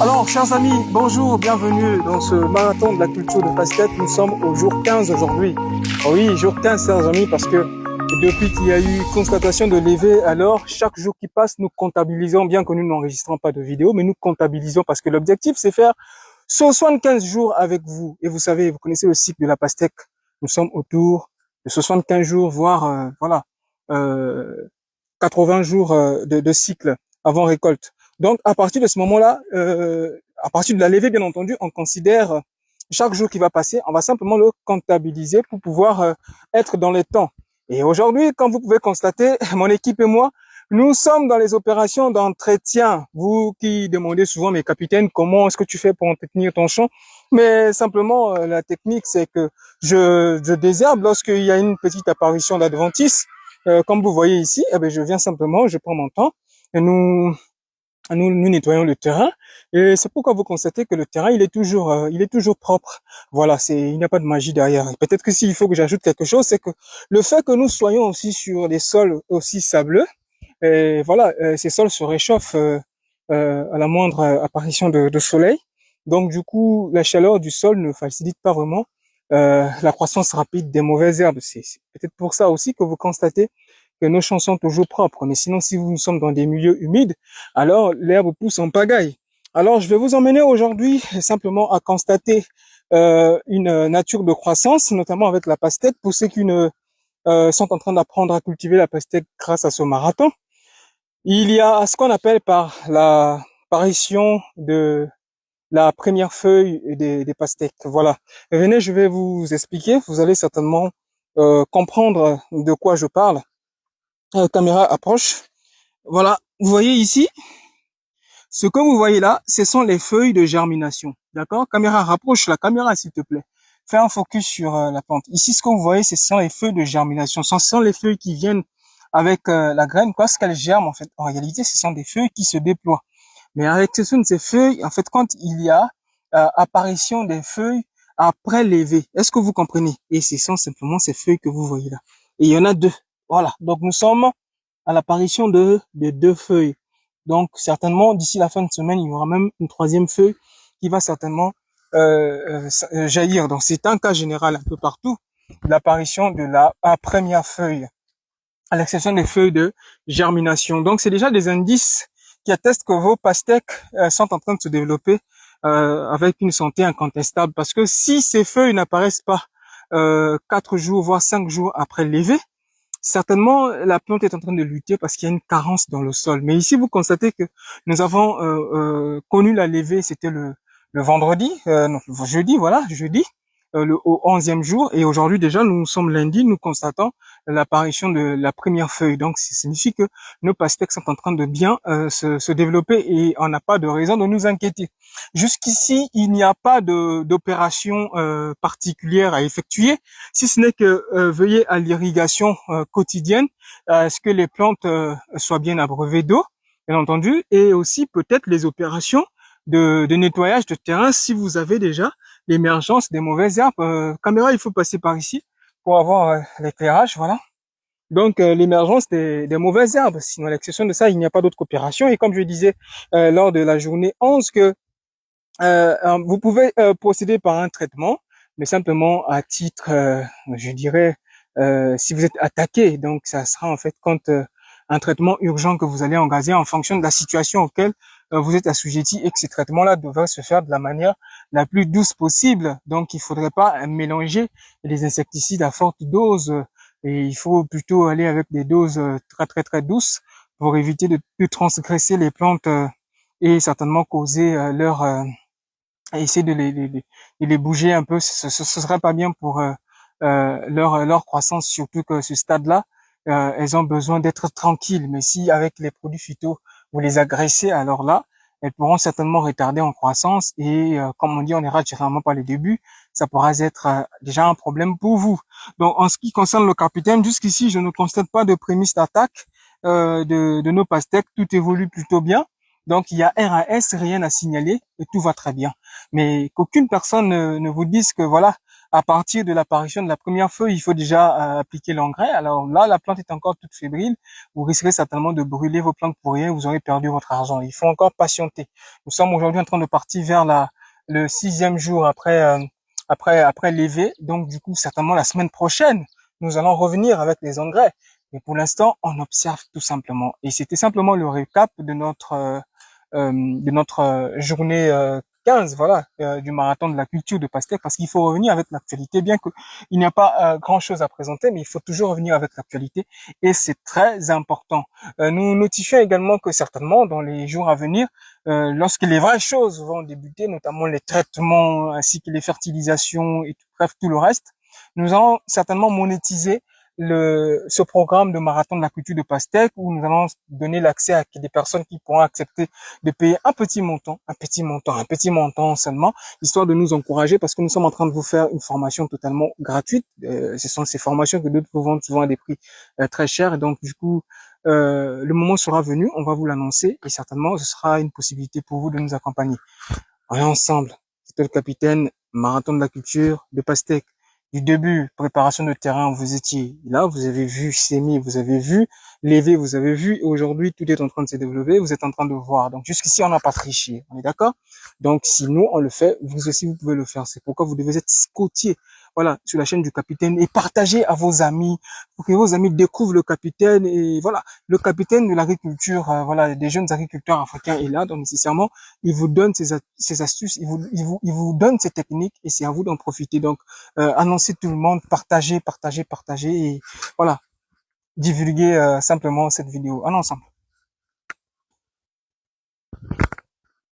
Alors, chers amis, bonjour, bienvenue dans ce marathon de la culture de pastèque. Nous sommes au jour 15 aujourd'hui. Oui, jour 15, chers amis, parce que depuis qu'il y a eu constatation de levée, alors chaque jour qui passe, nous comptabilisons, bien que nous n'enregistrons pas de vidéo, mais nous comptabilisons parce que l'objectif, c'est faire 75 jours avec vous. Et vous savez, vous connaissez le cycle de la pastèque. Nous sommes autour de 75 jours, voire, euh, 80 jours de cycle avant récolte. Donc, à partir de ce moment-là, à partir de la levée, bien entendu, on considère chaque jour qui va passer, on va simplement le comptabiliser pour pouvoir être dans les temps. Et aujourd'hui, comme vous pouvez constater, mon équipe et moi, nous sommes dans les opérations d'entretien. Vous qui demandez souvent, mais capitaine, comment est-ce que tu fais pour entretenir ton champ? Mais simplement, la technique, c'est que je désherbe lorsqu'il y a une petite apparition d'adventice. Comme vous voyez ici, eh bien, je viens simplement, je prends mon temps et nous nettoyons le terrain. Et c'est pourquoi vous constatez que le terrain, il est toujours propre. Voilà, il n'y a pas de magie derrière. Peut-être que s'il faut que j'ajoute quelque chose, c'est que le fait que nous soyons aussi sur des sols aussi sableux, et voilà, ces sols se réchauffent à la moindre apparition de soleil. Donc du coup, la chaleur du sol ne facilite pas vraiment la croissance rapide des mauvaises herbes. C'est peut-être pour ça aussi que vous constatez que nos champs sont toujours propres. Mais sinon, si nous sommes dans des milieux humides, alors l'herbe pousse en pagaille. Alors, je vais vous emmener aujourd'hui simplement à constater une nature de croissance, notamment avec la pastèque, pour ceux qui ne sont en train d'apprendre à cultiver la pastèque grâce à ce marathon. Il y a ce qu'on appelle par l'apparition de la première feuille des pastèques. Voilà. Venez, je vais vous expliquer. Vous allez certainement comprendre de quoi je parle. Caméra approche. Voilà. Vous voyez ici, ce que vous voyez là, ce sont les feuilles de germination. D'accord? Caméra, rapproche la caméra, s'il te plaît. Fais un focus sur la plante. Ici, ce que vous voyez, ce sont les feuilles de germination. Ce sont les feuilles qui viennent avec la graine. Lorsqu'elles germent, en fait, en réalité, ce sont des feuilles qui se déploient. Mais à l'exception de ces feuilles, en fait, quand il y a apparition des feuilles après levée, est-ce que vous comprenez? Et ce sont simplement ces feuilles que vous voyez là. Et il y en a deux. Voilà. Donc, nous sommes à l'apparition de deux feuilles. Donc, certainement, d'ici la fin de semaine, il y aura même une troisième feuille qui va certainement jaillir. Donc, c'est un cas général un peu partout, l'apparition de la première feuille, à l'exception des feuilles de germination. Donc, c'est déjà des indices qui attestent que vos pastèques sont en train de se développer avec une santé incontestable. Parce que si ces feuilles n'apparaissent pas 4 jours, voire 5 jours après levée, certainement, la plante est en train de lutter parce qu'il y a une carence dans le sol. Mais ici, vous constatez que nous avons connu la levée, c'était le vendredi, non, jeudi, voilà, jeudi, au 11e jour. Et aujourd'hui, déjà, nous sommes lundi, nous constatons l'apparition de la première feuille. Donc, ça signifie que nos pastèques sont en train de bien se développer et on n'a pas de raison de nous inquiéter. Jusqu'ici, il n'y a pas d'opération particulière à effectuer, si ce n'est que veiller à l'irrigation quotidienne, à ce que les plantes soient bien abreuvées d'eau, bien entendu, et aussi peut-être les opérations de nettoyage de terrain si vous avez déjà l'émergence des mauvaises herbes. Caméra, il faut passer par ici pour avoir l'éclairage, voilà. Donc l'émergence des mauvaises herbes. Sinon, à l'exception de ça, il n'y a pas d'autre opération. Et comme je disais lors de la journée 11 que vous pouvez procéder par un traitement, mais simplement à titre, je dirais, si vous êtes attaqué. Donc, ça sera en fait quand un traitement urgent que vous allez engager en fonction de la situation auquel vous êtes assujetti et que ces traitements-là devraient se faire de la manière la plus douce possible. Donc, il faudrait pas mélanger les insecticides à forte dose et il faut plutôt aller avec des doses très, très, très douces pour éviter de transgresser les plantes et certainement causer essayer de les bouger un peu, ce serait pas bien pour leur croissance, surtout que ce stade-là, elles ont besoin d'être tranquilles. Mais si avec les produits phyto, vous les agressez, alors là, elles pourront certainement retarder en croissance et comme on dit, on n'ira généralement pas les débuts, ça pourra être déjà un problème pour vous. Donc en ce qui concerne le capitaine, jusqu'ici, je ne constate pas de prémisse d'attaque de nos pastèques, tout évolue plutôt bien. Donc, il y a RAS, rien à signaler, et tout va très bien. Mais qu'aucune personne ne vous dise que voilà, À partir de l'apparition de la première feuille, il faut déjà appliquer l'engrais. Alors là, la plante est encore toute fébrile. Vous risquerez certainement de brûler vos plantes pour rien. Vous aurez perdu votre argent. Il faut encore patienter. Nous sommes aujourd'hui en train de partir vers le 6e jour après l'évé. Donc du coup, certainement la semaine prochaine, nous allons revenir avec les engrais. Mais pour l'instant, on observe tout simplement. Et c'était simplement le récap de notre journée 15, voilà, du marathon de la culture de Pastèque, parce qu'il faut revenir avec l'actualité, bien que il n'y a pas grand-chose à présenter, mais il faut toujours revenir avec l'actualité, et c'est très important. Nous notifions également que certainement, dans les jours à venir, lorsque les vraies choses vont débuter, notamment les traitements ainsi que les fertilisations et bref tout le reste, nous allons certainement monétiser ce programme de marathon de la culture de Pastèque, où nous allons donner l'accès à des personnes qui pourront accepter de payer un petit montant seulement, histoire de nous encourager, parce que nous sommes en train de vous faire une formation totalement gratuite. Ce sont ces formations que d'autres vendent souvent à des prix très chers, et donc du coup, le moment sera venu, on va vous l'annoncer, et certainement ce sera une possibilité pour vous de nous accompagner. On est ensemble. C'était le capitaine marathon de la culture de Pastèque. Du début, préparation de terrain, vous étiez là, vous avez vu Sémi, vous avez vu Lévé, vous avez vu, et aujourd'hui, tout est en train de se développer, vous êtes en train de voir. Donc, jusqu'ici, on n'a pas triché. On est d'accord? Donc, si nous, on le fait, vous aussi, vous pouvez le faire. C'est pourquoi vous devez être scottier, voilà, sur la chaîne du capitaine, et partager à vos amis, pour que vos amis découvrent le capitaine, et voilà, le capitaine de l'agriculture, voilà, des jeunes agriculteurs africains est là, donc nécessairement, il vous donne ses astuces, il vous donne ses techniques, et c'est à vous d'en profiter. Donc, annoncer tout le monde, partager, et voilà, divulguer simplement cette vidéo. Allons ensemble.